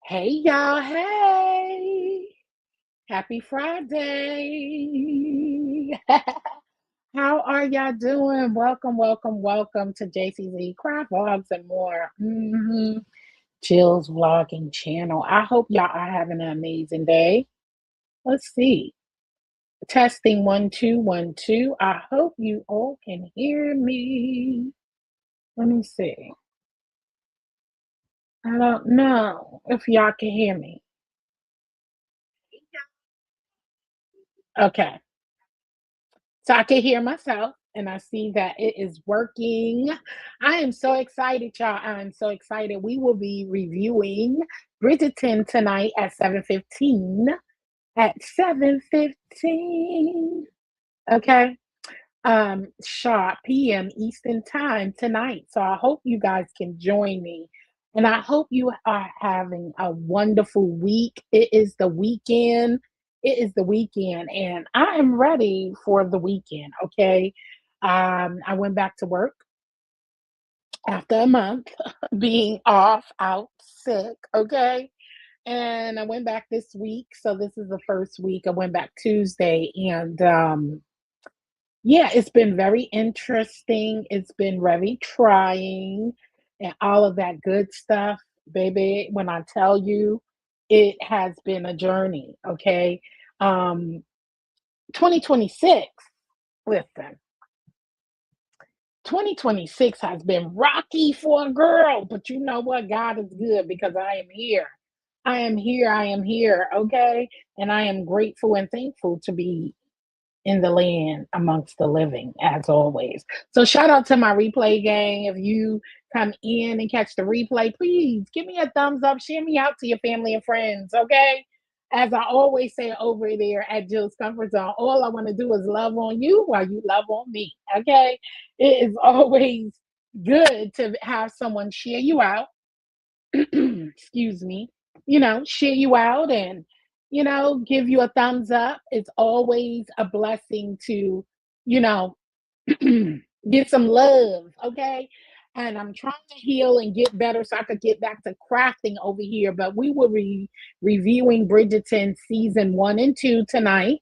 Hey y'all, hey. Happy Friday. How are y'all doing? Welcome, welcome, welcome to JCZ Craft Vlogs and more. Jill's vlogging channel. I hope y'all are having an amazing day. Let's see. Testing 1 2 1 2. I hope you all can hear me. Let me see. I don't know if y'all can hear me. Okay. So I can hear myself and I see that it is working. I am so excited, y'all. I am so excited. We will be reviewing Bridgerton tonight at 7:15. At 7:15. Okay. Sharp PM Eastern time tonight. So I hope you guys can join me. And I hope you are having a wonderful week. It is the weekend. It is the weekend, and I am ready for the weekend. Okay. I went back to work after a month being off, out sick. Okay. And I went back this week. So this is the first week. I went back Tuesday, and yeah, it's been very interesting. It's been very trying and all of that good stuff, baby. When I tell you, it has been a journey, okay? 2026, listen, 2026 has been rocky for a girl, but you know what? God is good because I am here. I am here. I am here, okay? And I am grateful and thankful to be in the land amongst the living, as always. So shout out to my replay gang. If you come in and catch the replay, please give me a thumbs up, share me out to your family and friends, okay? As I always say over there at Jill's Comfort Zone, all I want to do is love on you while you love on me, okay? It is always good to have someone share you out, excuse me, share you out and, give you a thumbs up. It's always a blessing to, you know, get some love, okay? And I'm trying to heal and get better so I could get back to crafting over here. But we will be reviewing Bridgerton season 1 and 2 tonight.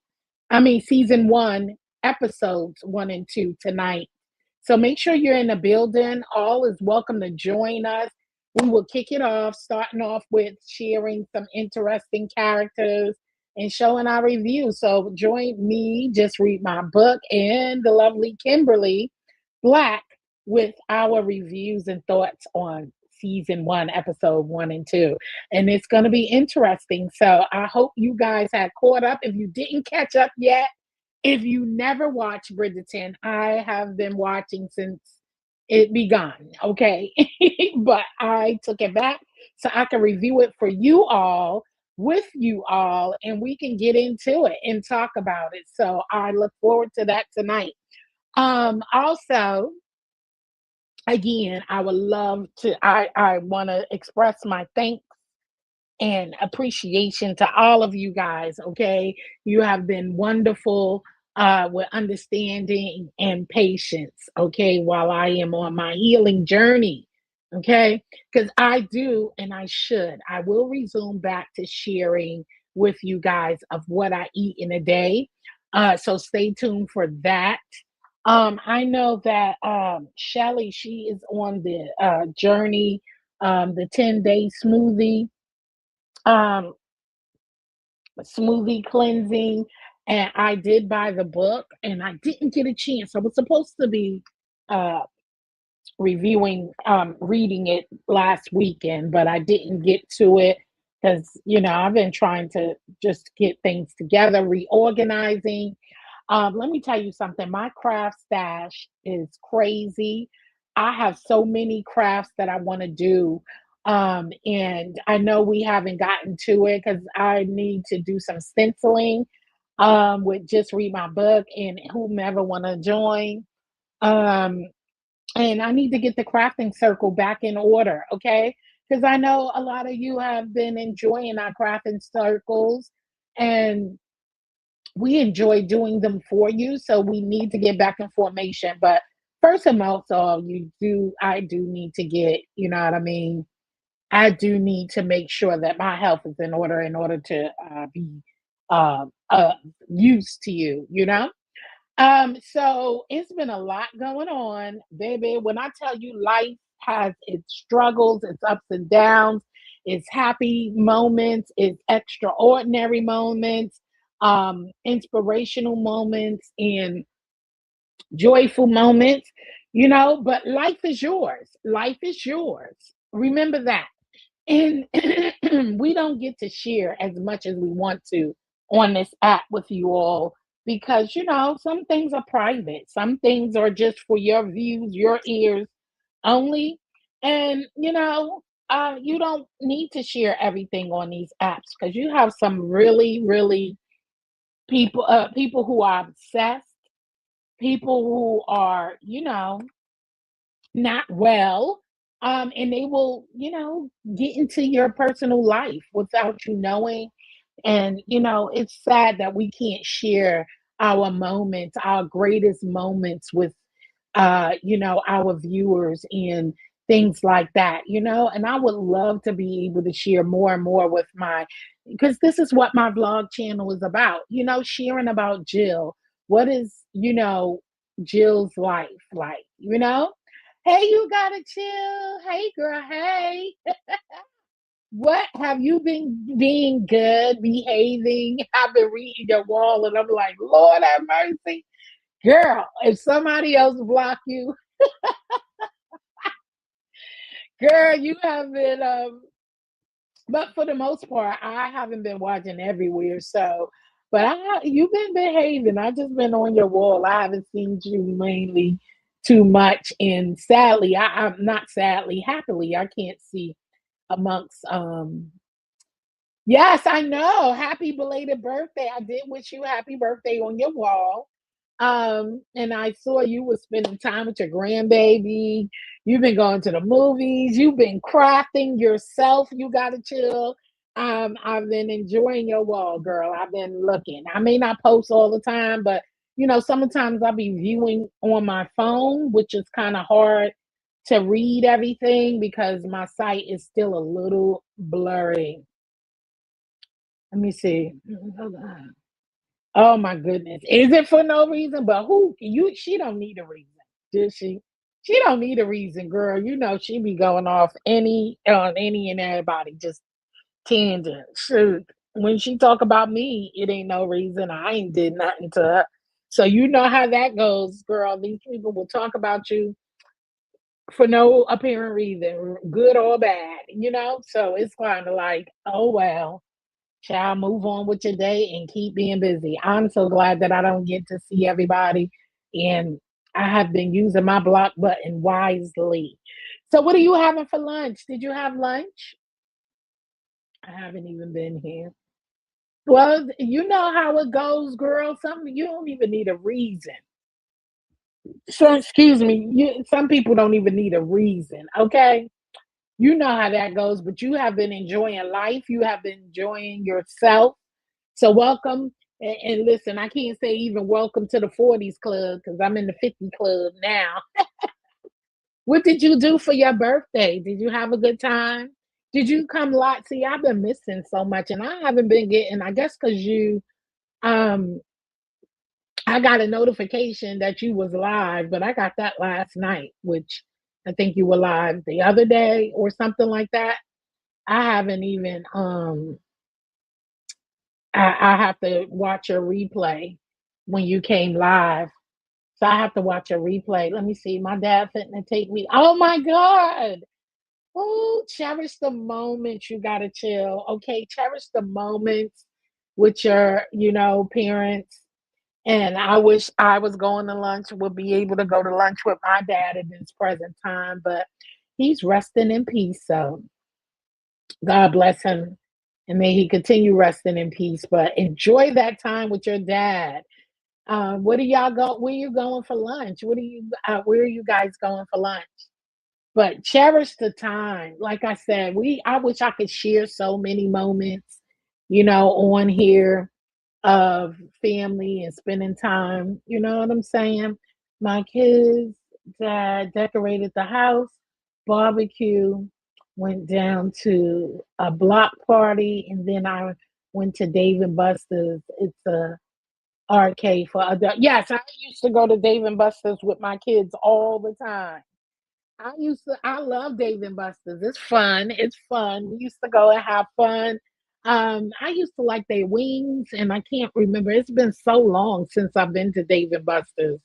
I mean, season 1, episodes 1 and 2 tonight. So make sure you're in the building. All is welcome to join us. We will kick it off, starting off with sharing some interesting characters and showing our review. So join me, just read my book, and the lovely Kimberly Black with our reviews and thoughts on season 1, episode 1 and 2. And it's going to be interesting. So I hope you guys have caught up. If you didn't catch up yet, if you never watched Bridgerton, I have been watching since it begun, okay? But I took it back so I can review it for you all, with you all, and we can get into it and talk about it. So I look forward to that tonight. Also, again, I would love to, I want to express my thanks and appreciation to all of you guys. Okay. You have been wonderful with understanding and patience. Okay. While I am on my healing journey. Okay. Because I do and I should. I will resume back to sharing with you guys of what I eat in a day. So stay tuned for that. I know that Shelly, she is on the journey, the 10-day um, smoothie cleansing, and I did buy the book, and I didn't get a chance. I was supposed to be uh, reviewing, reading it last weekend, but I didn't get to it because I've been trying to just get things together, reorganizing. Let me tell you something. My craft stash is crazy. I have so many crafts that I want to do. And I know we haven't gotten to it because I need to do some stenciling with Just Read My Book and whomever want to join. Um, and I need to get the crafting circle back in order, okay? Because I know a lot of you have been enjoying our crafting circles, and we enjoy doing them for you. So we need to get back in formation. But first and most all, I do need to get, you know what I mean, I do need to make sure that my health is in order to be used to you, you know? So it's been a lot going on, baby. When I tell you life has its struggles, its ups and downs, its happy moments, its extraordinary moments, inspirational moments, and joyful moments, but life is yours. Life is yours. Remember that. And we don't get to share as much as we want to on this app with you all because, some things are private. Some things are just for your views, your ears only. And, you don't need to share everything on these apps because you have some really, really people who are obsessed, people who are, not well, and they will, get into your personal life without you knowing. And, it's sad that we can't share our moments, our greatest moments with, our viewers and things like that, and I would love to be able to share more and more with because this is what my vlog channel is about, sharing about Jill. What is, Jill's life like, Hey, you gotta chill. Hey, girl. Hey, what have you been being good, behaving? I've been reading your wall, and I'm like, Lord have mercy, girl. If somebody else block you, girl, you have been. But for the most part, I haven't been watching everywhere. So, but you've been behaving. I just been on your wall. I haven't seen you mainly too much, and sadly, I'm not sadly, happily, I can't see amongst yes, I know. Happy belated birthday. I did wish you happy birthday on your wall. And I saw you were spending time with your grandbaby. You've been going to the movies. You've been crafting yourself. You gotta chill. I've been enjoying your wall, girl. I've been looking. I may not post all the time, but sometimes I'll be viewing on my phone, which is kind of hard to read everything because my sight is still a little blurry. Let me see. Hold on. Oh my goodness. Is it for no reason? But she don't need a reason. Does she? She don't need a reason, girl. She be going off on any and everybody, just tangent. Shoot. When she talk about me, it ain't no reason. I ain't did nothing to her. So you know how that goes, girl. These people will talk about you for no apparent reason, good or bad, So it's kind of like, oh well. Child, move on with your day and keep being busy. I'm so glad that I don't get to see everybody, and I have been using my block button wisely. So, what are you having for lunch? Did you have lunch? I haven't even been here. Well, you know how it goes, girl. You don't even need a reason. So, excuse me. Some people don't even need a reason. Okay, you know how that goes. But you have been enjoying life. You have been enjoying yourself. So welcome. And listen, I can't say even welcome to the 40s club because I'm in the 50 club now. What did you do for your birthday? Did you have a good time? Did you come live? See, I've been missing so much and I haven't been getting, I guess because um I got a notification that you was live, but I got that last night, which I think you were live the other day or something like that. I haven't even I have to watch a replay when you came live. So I have to watch a replay. Let me see. My dad fitting to take me. Oh my God. Oh, cherish the moments. You gotta chill. Okay. Cherish the moments with your, parents. And I wish I was going to lunch, would be able to go to lunch with my dad in his present time, but he's resting in peace. So God bless him and may he continue resting in peace. But enjoy that time with your dad. What do y'all go? Where you going for lunch? Where are you guys going for lunch? But cherish the time. Like I said, I wish I could share so many moments, on here of family and spending time. You know what I'm saying? My kids, dad decorated the house, barbecue. went down to a block party, and then I went to Dave and Buster's. It's a arcade for adult. Yes, I used to go to Dave and Buster's with my kids all the time. I love Dave and Buster's. It's fun. It's fun. We used to go and have fun. I used to like their wings, and I can't remember. It's been so long since I've been to Dave and Buster's.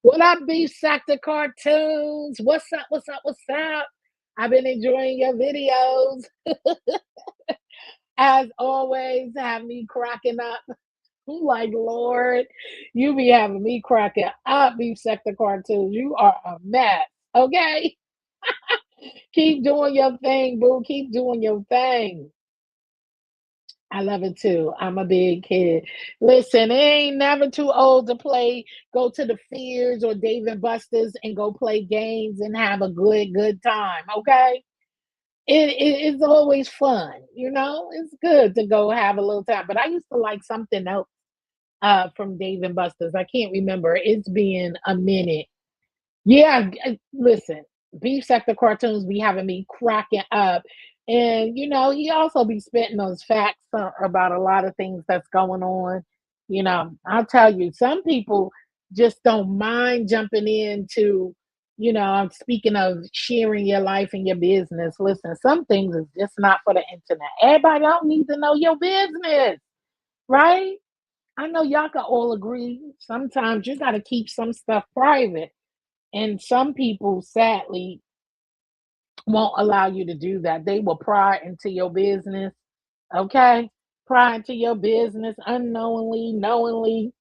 What up, Beef Sector Cartoons? What's up? What's up? What's up? I've been enjoying your videos. As always, have me cracking up. I'm like, Lord, you be having me cracking up, Beef Sector Cartoons. You are a mess. Okay? Keep doing your thing, boo. Keep doing your thing. I love it too. I'm a big kid. Listen, it ain't never too old to play. Go to the Fears or Dave and Buster's and go play games and have a good time. Okay, it's always fun. It's good to go have a little time. But I used to like something else from Dave and Buster's. I can't remember. It's been a minute. Yeah, listen, Beef Sector Cartoons be having me cracking up. And, he also be spitting those facts about a lot of things that's going on. I'll tell you, some people just don't mind jumping into, I'm speaking of sharing your life and your business. Listen, some things is just not for the internet. Everybody don't need to know your business, right? I know y'all can all agree. Sometimes you got to keep some stuff private, and some people, sadly, won't allow you to do that. They will pry into your business, okay? Pry into your business unknowingly, knowingly.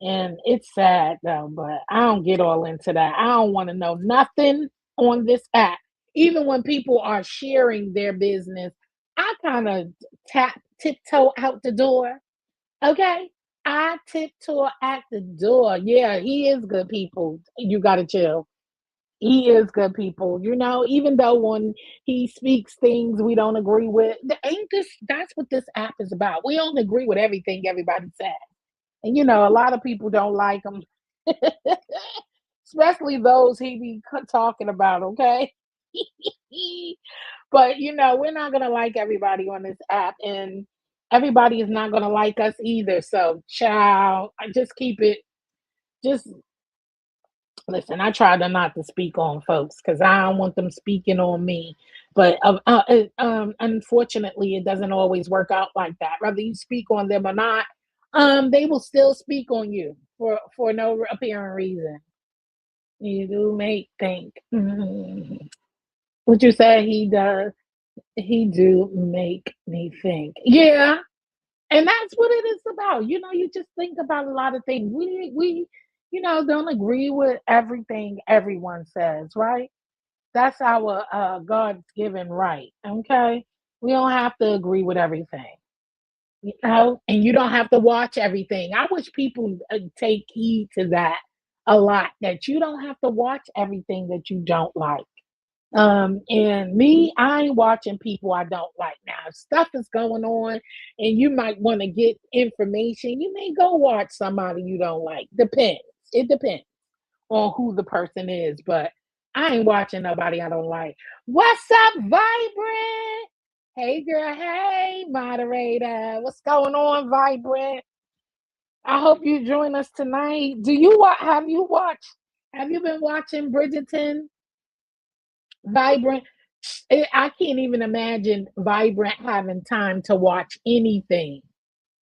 And it's sad though, but I don't get all into that. I don't want to know nothing on this app. Even when people are sharing their business, I kind of tiptoe out the door, okay? I tiptoe at the door. Yeah, he is good people. You got to chill. He is good people, even though when he speaks things we don't agree with. Ain't this That's what this app is about. We don't agree with everything everybody says. And a lot of people don't like him. Especially those he be talking about, okay? But we're not gonna like everybody on this app, and everybody is not gonna like us either. So ciao. I just keep it just Listen, I try to not to speak on folks because I don't want them speaking on me. But unfortunately, it doesn't always work out like that. Whether you speak on them or not, they will still speak on you for no apparent reason. You do make think. What you say? He does. He do make me think. Yeah, and that's what it is about. You just think about a lot of things. We don't agree with everything everyone says, right? That's our God's given right. Okay, we don't have to agree with everything, and you don't have to watch everything. I wish people take heed to that a lot. That you don't have to watch everything that you don't like. And me, I ain't watching people I don't like now. If stuff is going on and you might want to get information, you may go watch somebody you don't like. Depends. It depends on who the person is, but I ain't watching nobody I don't like. What's up, Vibrant? Hey girl, hey moderator. What's going on, Vibrant? I hope you join us tonight. Have you been watching Bridgerton? Vibrant. I can't even imagine Vibrant having time to watch anything.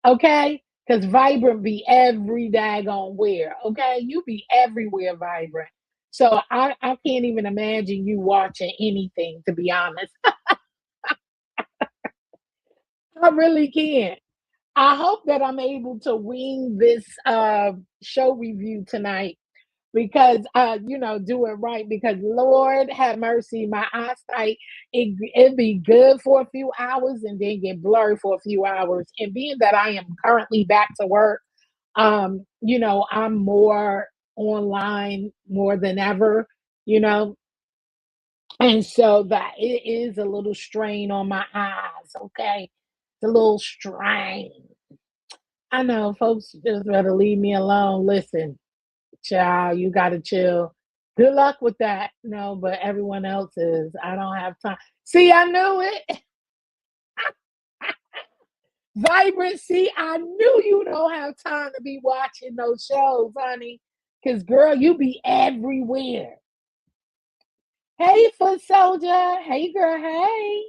Okay? Because Vibrant be every daggone where. Okay? You be everywhere, Vibrant. So I can't even imagine you watching anything, to be honest. I really can't. I hope that I'm able to wing this show review tonight because do it right, because Lord have mercy, my eyesight, it be good for a few hours and then get blurry for a few hours. And being that I am currently back to work, I'm more online more than ever, you know and so that it is a little strain on my eyes. Okay, it's a little strain. I know folks just rather leave me alone. Listen, child, you gotta chill. Good luck with that. No, but everyone else is. I don't have time. See, I knew it. Vibrancy, I knew you don't have time to be watching those shows, honey. Cause girl, you be everywhere. Hey, foot soldier. Hey, girl. Hey.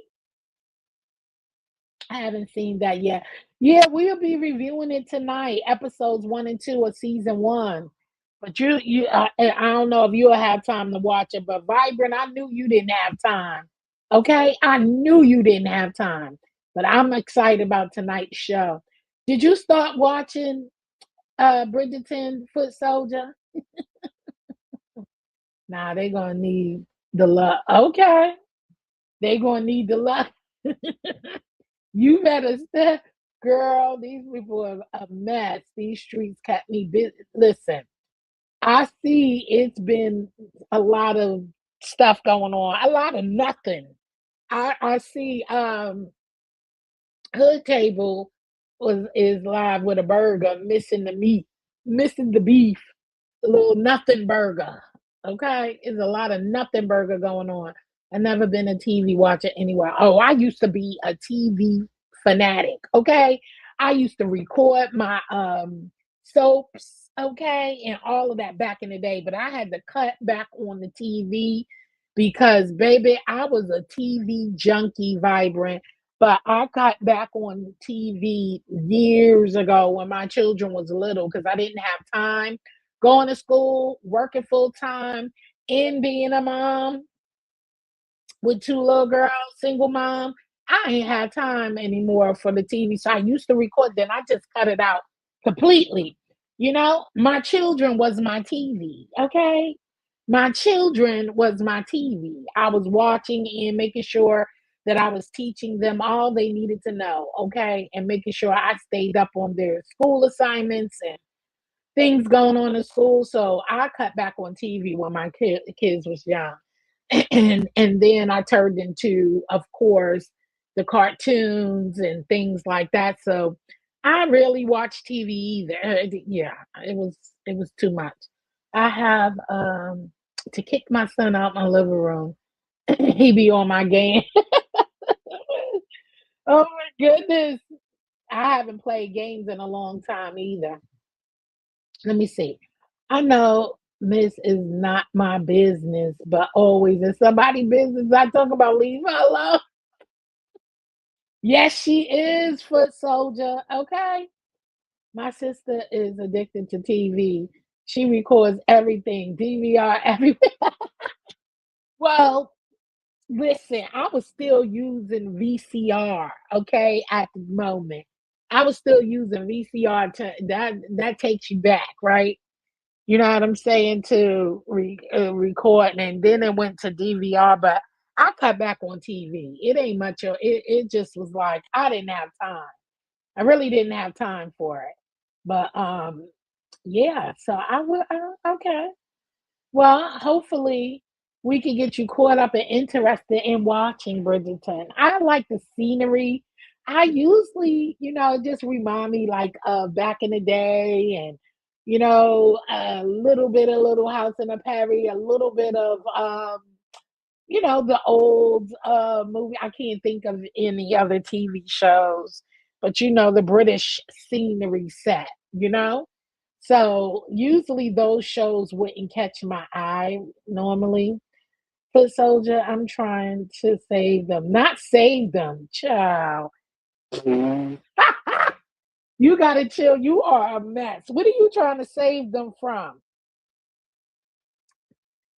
I haven't seen that yet. Yeah, we'll be reviewing it tonight. Episodes 1 and 2 of season one. But I don't know if you'll have time to watch it. But Vibrant, I knew you didn't have time. Okay, I knew you didn't have time. But I'm excited about tonight's show. Did you start watching Bridgerton, Foot Soldier? Nah, they're gonna need the luck. Okay, they're gonna need the luck. You better step, girl. These people are a mess. These streets kept me busy. Listen, I see it's been a lot of stuff going on, a lot of nothing. I see Hood Table was is live with a burger, missing the meat, missing the beef, a little nothing burger. Okay, it's a lot of nothing burger going on. I've never been a TV watcher anywhere. Oh, I used to be a TV fanatic. Okay, I used to record my soaps. Okay, and all of that back in the day. But I had to cut back on the TV because, baby, I was a TV junkie, vibrant. But I got back on TV years ago when my children was little because I didn't have time going to school, working full time, and being a mom with two little girls, single mom. I ain't had time anymore for the TV. So I used to record, then I just cut it out completely. My children was my TV. Okay. My children was my TV. I was watching and making sure that I was teaching them all they needed to know. Okay. And making sure I stayed up on their school assignments and things going on in school. So I cut back on TV when my kids was young, and then I turned into, of course, the cartoons and things like that. So I really watch TV either. Yeah, it was too much. I have to kick my son out my living room. He be on my game. Oh my goodness. I haven't played games in a long time either. Let me see. I know this is not my business, but always in somebody's business I talk about, leave her alone. Yes, she is, foot soldier. Okay. My sister is addicted to TV. She records everything, DVR, everything. Well, listen, I was still using VCR, okay, at the moment. I was still using VCR to that takes you back, right? You know what I'm saying, to record, and then it went to DVR, but I cut back on TV. It ain't much of it just was like, I didn't have time. I really didn't have time for it. But, yeah, so I will okay. Well, hopefully, we can get you caught up and interested in watching Bridgerton. I like the scenery. I usually, just remind me like of back in the day and a little bit of Little House in the Prairie, a little bit of the old movie. I can't think of any other TV shows, but the British scenery set, you know? So usually those shows wouldn't catch my eye normally. Foot Soldier, I'm trying to save them. Not save them, child. You gotta chill. You are a mess. What are you trying to save them from?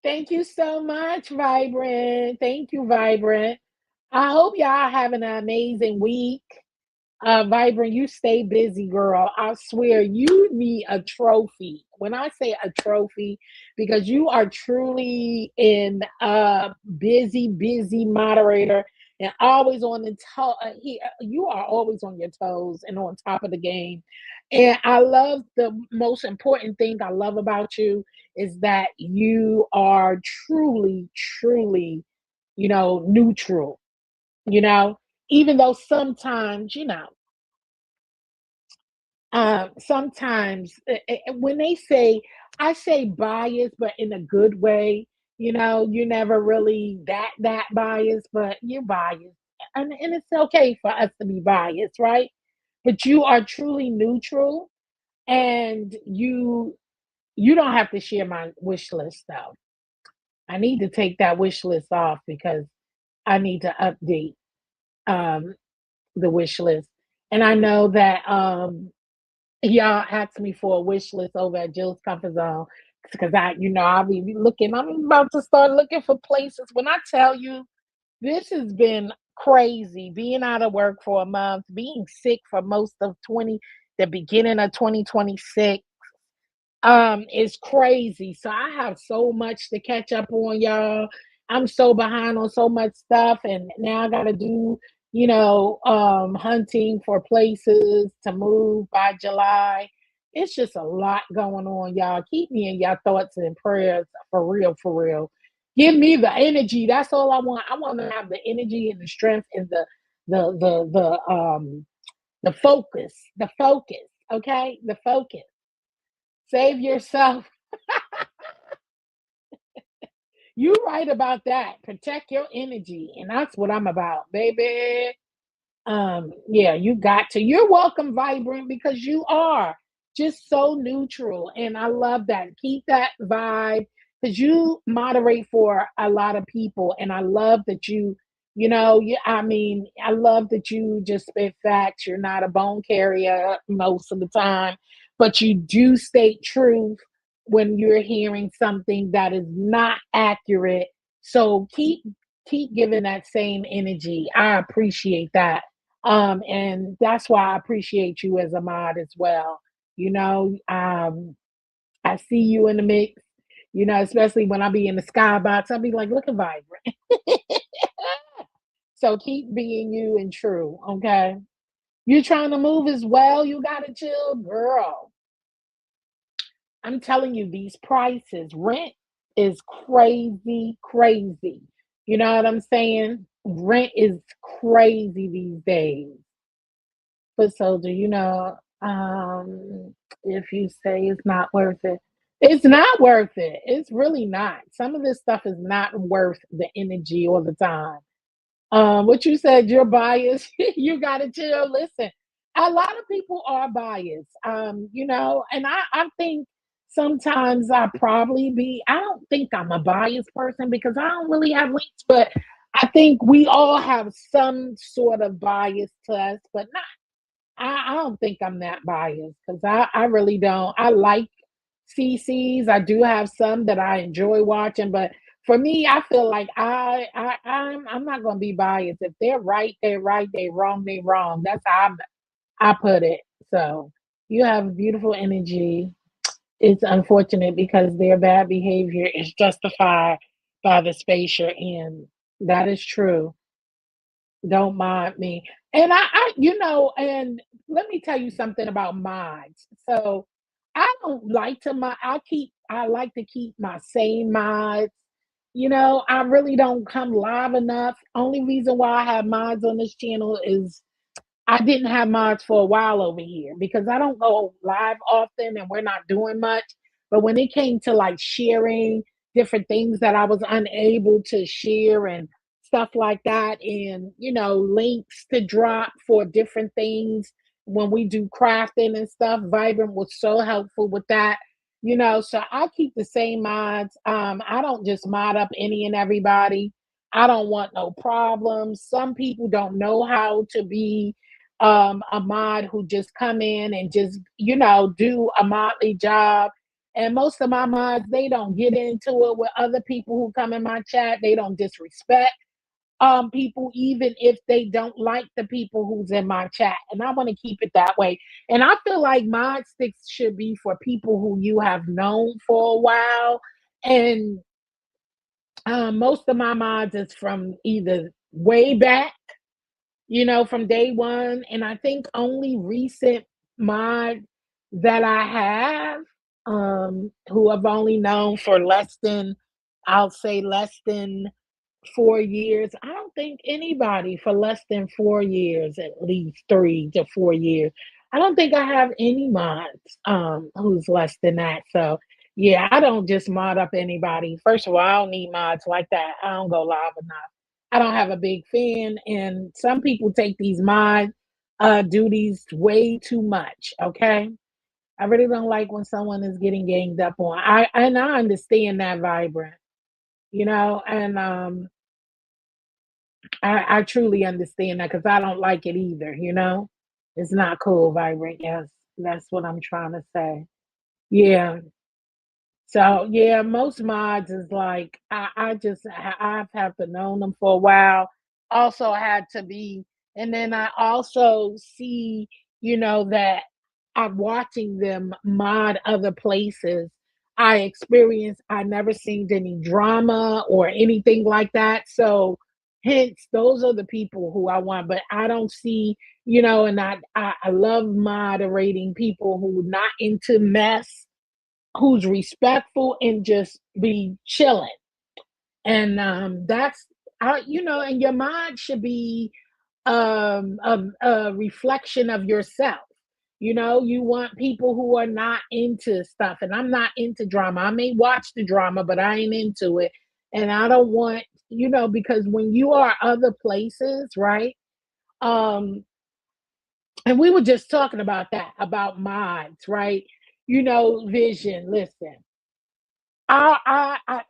Thank you so much, Vibrant. Thank you, Vibrant. I hope y'all having an amazing week. Vibrant, you stay busy, girl. I swear you need a trophy. When I say a trophy, because you are truly in a busy, busy moderator and always on the toe. You are always on your toes and on top of the game. And I love the most important thing I love about you is that you are truly, truly, neutral, you know, even though sometimes, Sometimes when they say, I say bias, but in a good way. You know, you're never really that biased, but you're biased, and it's okay for us to be biased, right? But you are truly neutral, and you don't have to share my wish list though. I need to take that wish list off because I need to update um the wish list. And I know that y'all asked me for a wish list over at Jill's Comfort Zone because I'll be looking. I'm about to start looking for places. When I tell you, this has been crazy being out of work for a month, being sick for most of the beginning of 2026. It's crazy. So I have so much to catch up on, y'all. I'm so behind on so much stuff, and now I gotta do, hunting for places to move by July. It's just a lot going on, y'all. Keep me in your thoughts and prayers for real, for real. Give me the energy. That's all I want. I want to have the energy and the strength and the focus. The focus. Okay? The focus. Save yourself. You right about that. Protect your energy, and that's what I'm about, baby. Yeah, you got to. You're welcome, vibrant, because you are just so neutral, and I love that. Keep that vibe because you moderate for a lot of people, and I love that I mean, I love that you just spit facts. You're not a bone carrier most of the time, but you do state truth when you're hearing something that is not accurate. So keep giving that same energy. I appreciate that. And that's why I appreciate you as a mod as well. I see you in the mix, especially when I be in the skybox, I'll be like, look at vibrant. So keep being you and true, okay? You trying to move as well, you gotta chill, girl. I'm telling you, these prices, rent is crazy, crazy. You know what I'm saying? Rent is crazy these days. But so do if you say it's not worth it, it's not worth it. It's really not. Some of this stuff is not worth the energy or the time. What you said, you're biased. You gotta chill. Listen, a lot of people are biased. And I think sometimes I don't think I'm a biased person because I don't really have links, but I think we all have some sort of bias to us, but not I don't think I'm that biased because I really don't. I like CCs. I do have some that I enjoy watching, but for me, I feel like I'm not gonna be biased. If they're right, they're right. They wrong, they wrong. That's how I put it. So you have beautiful energy. It's unfortunate because their bad behavior is justified by the space you're in. That is true. Don't mind me. And and let me tell you something about mods. So I don't like to mod. I like to keep my same mods. I really don't come live enough. Only reason why I have mods on this channel is I didn't have mods for a while over here because I don't go live often and we're not doing much. But when it came to like sharing different things that I was unable to share and stuff like that, and links to drop for different things when we do crafting and stuff, Vibrant was so helpful with that. So I keep the same mods. I don't just mod up any and everybody. I don't want no problems. Some people don't know how to be a mod who just come in and just do a motley job, and most of my mods, they don't get into it with other people who come in my chat. They don't disrespect people even if they don't like the people who's in my chat, and I want to keep it that way. And I feel like mod sticks should be for people who you have known for a while, and most of my mods is from either way back, from day one. And I think only recent mod that I have, who I've only known for I'll say less than 4 years. I don't think anybody for less than 4 years, at least 3 to 4 years. I don't think I have any mods, who's less than that. So yeah, I don't just mod up anybody. First of all, I don't need mods like that. I don't go live enough. I don't have a big fan, and some people take these mod duties way too much. Okay. I really don't like when someone is getting ganged up on. I understand that vibrant, and I truly understand that because I don't like it either. It's not cool, vibrant. Yes, that's what I'm trying to say. Yeah. So yeah, most mods is like I've have to known them for a while. Also had to be, and then I also see, that I'm watching them mod other places. I never seen any drama or anything like that. So hence those are the people who I want. But I don't see, and I love moderating people who not into mess, who's respectful and just be chilling. And that's and your mind should be a reflection of yourself. You want people who are not into stuff, and I'm not into drama. I may watch the drama, but I ain't into it. And I don't want, because when you are other places, right? Um, and we were just talking about that, about mods, right? Vision. Listen,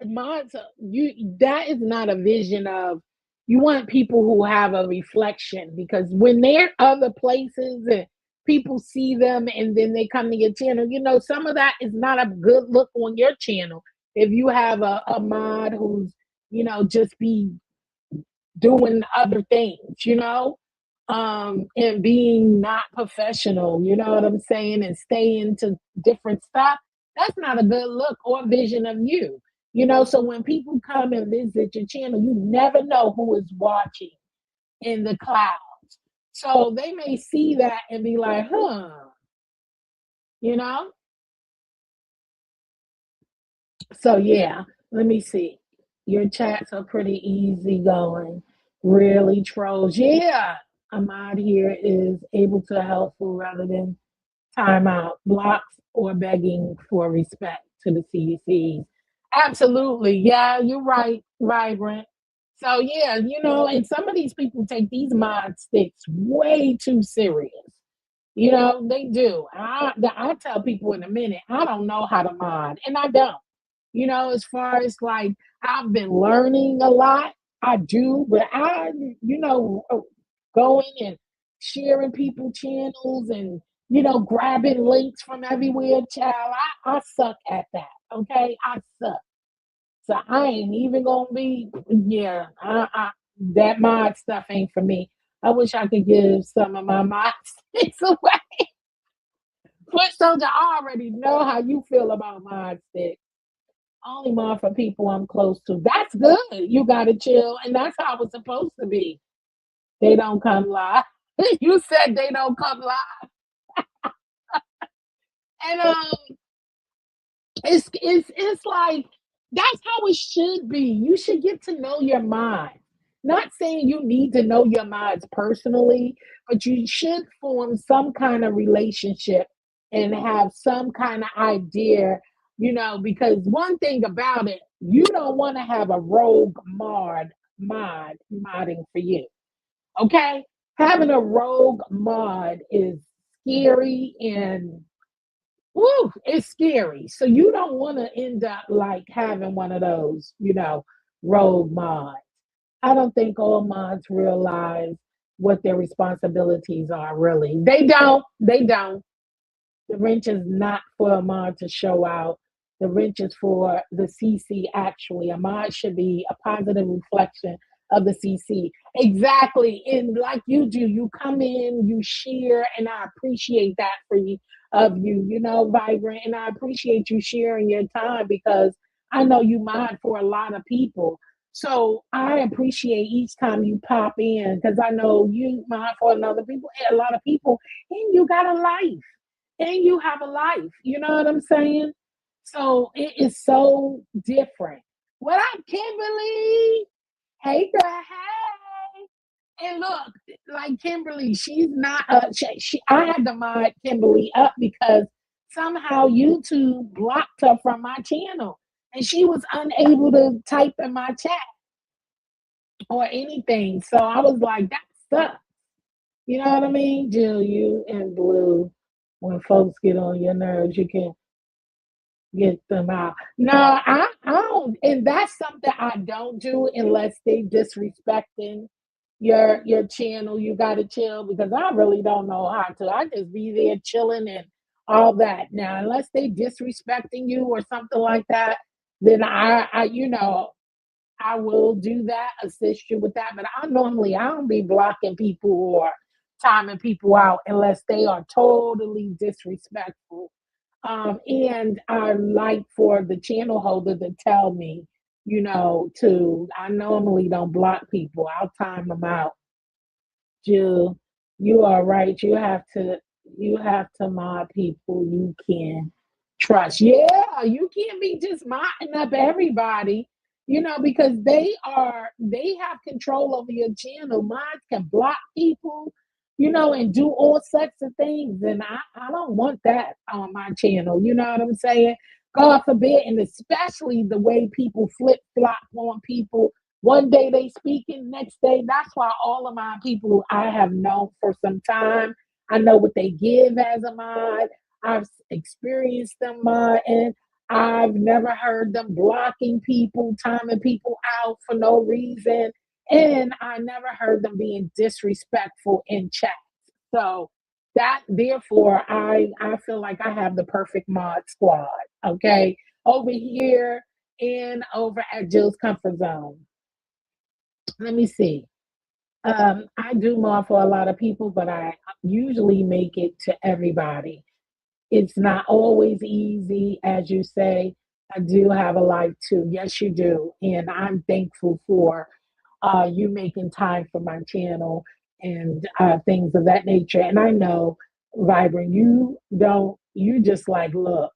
mine's you. That is not a vision of. You want people who have a reflection, because when they're other places and people see them and then they come to your channel, some of that is not a good look on your channel. If you have a mod who's, just be doing other things, and being not professional, you know what I'm saying, and staying to different stuff, that's not a good look or vision of you. So when people come and visit your channel, you never know who is watching in the clouds. So they may see that and be like, huh, you know? So yeah, let me see. Your chats are pretty easy going. Really trolls. Yeah. Ahmad here is able to helpful rather than timeout, blocks, or begging for respect to the CDCs. Absolutely. Yeah, you're right, Vibrant. So yeah, and some of these people take these mod sticks way too serious. They do. I tell people in a minute, I don't know how to mod, and I don't. As far as like I've been learning a lot, I do, but going and sharing people channels and grabbing links from everywhere, child. I suck at that. Okay, I suck. So I ain't even gonna be. Yeah, that mod stuff ain't for me. I wish I could give some of my mod sticks away. Foot soldier, I already know how you feel about mod sticks. Only mod for people I'm close to. That's good. You gotta chill, and that's how it's supposed to be. They don't come live. You said they don't come live, and it's like that's how it should be. You should get to know your mind. Not saying you need to know your minds personally, but you should form some kind of relationship and have some kind of idea, because one thing about it, you don't want to have a rogue mod modding for you. Okay? Having a rogue mod is scary, and woo, it's scary. So you don't want to end up like having one of those, rogue mods. I don't think all mods realize what their responsibilities are really. They don't. They don't. The wrench is not for a mod to show out. The wrench is for the CC actually. A mod should be a positive reflection of the CC. Exactly. And like you do, you come in, you share, and I appreciate that for you of you, Vibrant. And I appreciate you sharing your time because I know you mod for a lot of people. So I appreciate each time you pop in because I know you mod for another people, a lot of people, and you got a life and you have a life. You know what I'm saying? So it is so different. What up, Kimberly? Hey, girl. Hey. And look, like Kimberly, she's not. I had to mod Kimberly up because somehow YouTube blocked her from my channel, and she was unable to type in my chat or anything. So I was like, that sucks. You know what I mean, Jill? You and Blue, when folks get on your nerves, you can get them out. No, I don't, and that's something I don't do unless they disrespecting your channel. You gotta chill because I really don't know how to. I just be there chilling and all that. Now, unless they disrespecting you or something like that, then I will do that, assist you with that. But I don't be blocking people or timing people out unless they are totally disrespectful. And I like for the channel holder to tell me, I normally don't block people. I'll time them out. Jill, you are right. You have to mod people you can trust. Yeah, you can't be just modding up everybody, because they have control over your channel. Mods can block people, and do all sorts of things. And I don't want that on my channel. You know what I'm saying? God forbid, and especially the way people flip flop on people. One day they speaking, next day. That's why all of my people I have known for some time. I know what they give as a mod. I've experienced them mod, and I've never heard them blocking people, timing people out for no reason, and I never heard them being disrespectful in chat. So that, therefore, I feel like I have the perfect mod squad. Okay, over here and over at Jill's Comfort Zone. Let me see. I do more for a lot of people, but I usually make it to everybody. It's not always easy, as you say. I do have a life too. Yes, you do. And I'm thankful for you making time for my channel and things of that nature. And I know, Vibrant, you just like, look,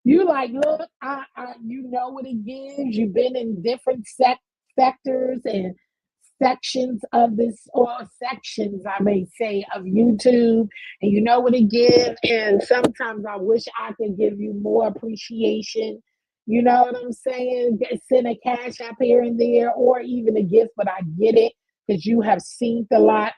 you know what it gives. You've been in different sectors and sections of this, or sections, I may say, of YouTube, and you know what it gives. And sometimes I wish I could give you more appreciation. You know what I'm saying? Send a cash app here and there, or even a gift, but I get it because you have seen a lot,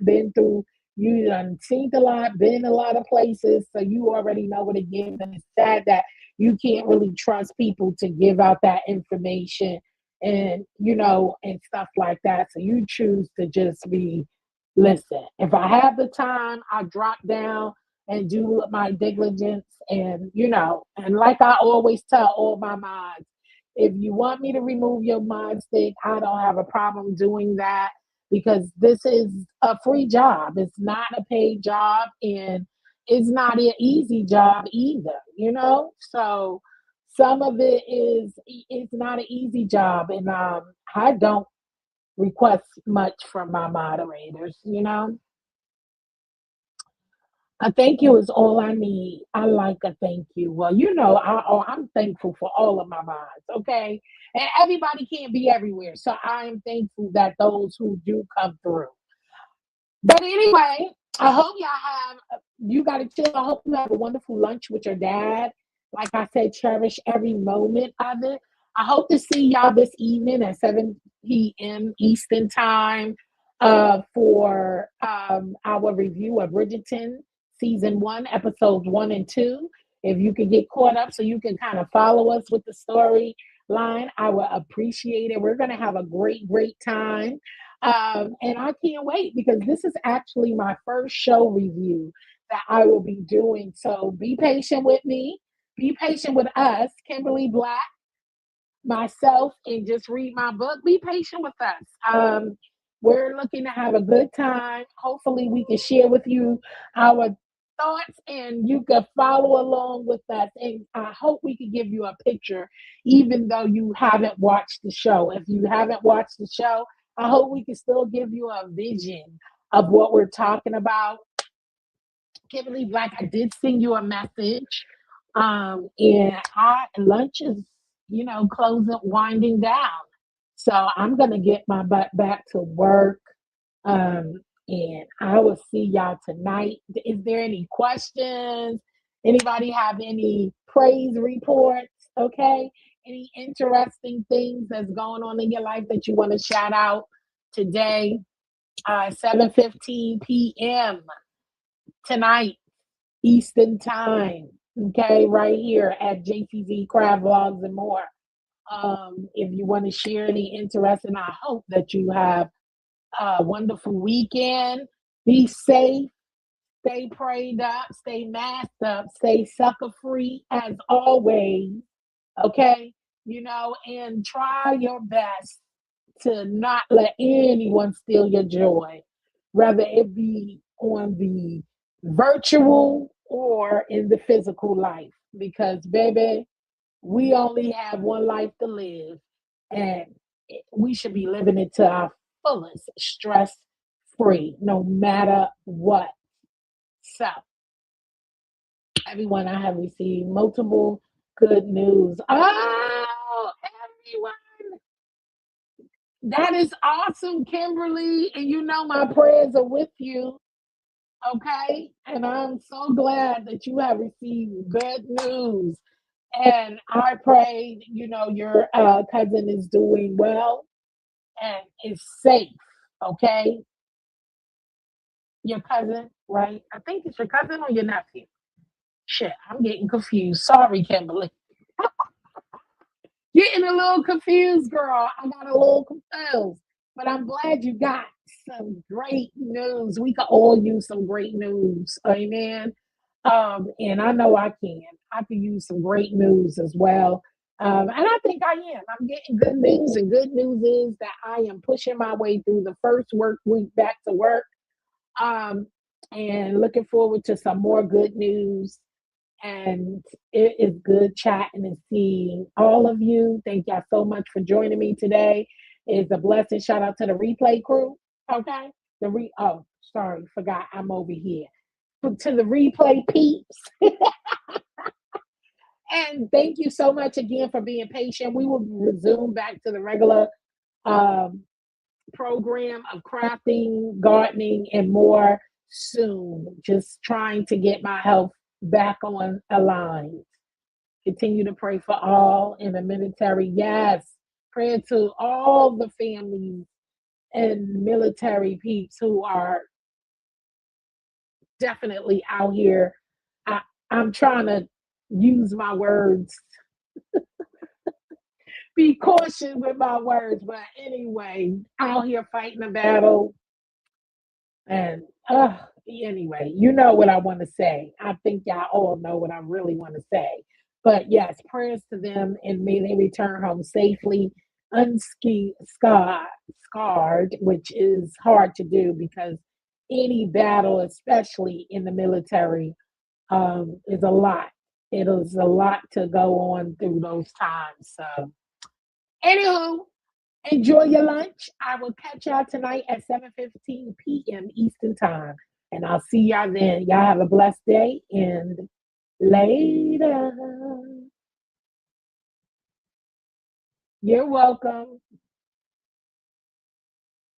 you done seen a lot, been in a lot of places, so you already know what it gives. And it's sad that you can't really trust people to give out that information, and and stuff like that. So you choose to just be, listen, if I have the time, I drop down and do my diligence. And and like I always tell all my mods, if you want me to remove your mod stick, I don't have a problem doing that, because this is a free job. It's not a paid job, and it's not an easy job either, so some of it's not an easy job. And I don't request much from my moderators. A thank you is all I need. I like a thank you. Well, I'm thankful for all of my mods, okay? And everybody can't be everywhere, so I am thankful that those who do come through. But anyway, I hope you got to chill. I hope you have a wonderful lunch with your dad. Like I said, cherish every moment of it. I hope to see y'all this evening at 7 p.m. Eastern Time for our review of Bridgerton Season 1, Episodes 1 and 2. If you can get caught up so you can kind of follow us with the storyline, I would appreciate it. We're going to have a great, great time. And I can't wait because this is actually my first show review that I will be doing. So be patient with me. Be patient with us, Kimberly Black, myself, and just read my book. Be patient with us. We're looking to have a good time. Hopefully, we can share with you our thoughts and you can follow along with us. And I hope we can give you a picture, even though you haven't watched the show. If you haven't watched the show, I hope we can still give you a vision of what we're talking about. Kimberly Black, I did send you a message. And lunch is, closing, winding down. So I'm gonna get my butt back to work. And I will see y'all tonight. Is there any questions? Anybody have any praise reports? Okay. Any interesting things that's going on in your life that you want to shout out today? 7:15 p.m. tonight, Eastern time. Okay, right here at JCZ Crab Vlogs and more. If you want to share any interest, and I hope that you have a wonderful weekend. Be safe, stay prayed up, stay masked up, stay sucker free as always. Okay, and try your best to not let anyone steal your joy, whether it be on the virtual or in the physical life. Because, baby, we only have one life to live, and we should be living it to our fullest, stress free, no matter what. So, everyone, I have received multiple good news. Oh, everyone. That is awesome, Kimberly. And my prayers are with you. Okay. And I'm so glad that you have received good news. And I pray, your cousin is doing well and is safe. Okay. Your cousin, right? I think it's your cousin or your nephew. Shit, I'm getting confused. Sorry, Kimberly. Getting a little confused, girl. I got a little confused. But I'm glad you got some great news. We could all use some great news. Amen. And I know I can. I can use some great news as well. And I think I am. I'm getting good news, and good news is that I am pushing my way through the first work week back to work. Um, and looking forward to some more good news. And it is good chatting and seeing all of you. Thank y'all so much for joining me today. It's a blessing. Shout out to the replay crew. Okay. Oh, sorry, forgot I'm over here. To the replay peeps. And thank you so much again for being patient. We will resume back to the regular um, program of crafting, gardening, and more soon. Just trying to get my health back on a line. Continue to pray for all in the military. Yes. Prayer to all the families and military peeps who are definitely out here. I'm trying to use my words, be cautious with my words, but anyway, out here fighting a battle. And anyway, you know what I want to say. I think y'all all know what I really want to say. But yes, prayers to them, and may they return home safely, scarred, which is hard to do because any battle, especially in the military, is a lot. It is a lot to go on through those times. So, anywho, enjoy your lunch. I will catch y'all tonight at 7:15 p.m. Eastern Time. And I'll see y'all then. Y'all have a blessed day and later. You're welcome.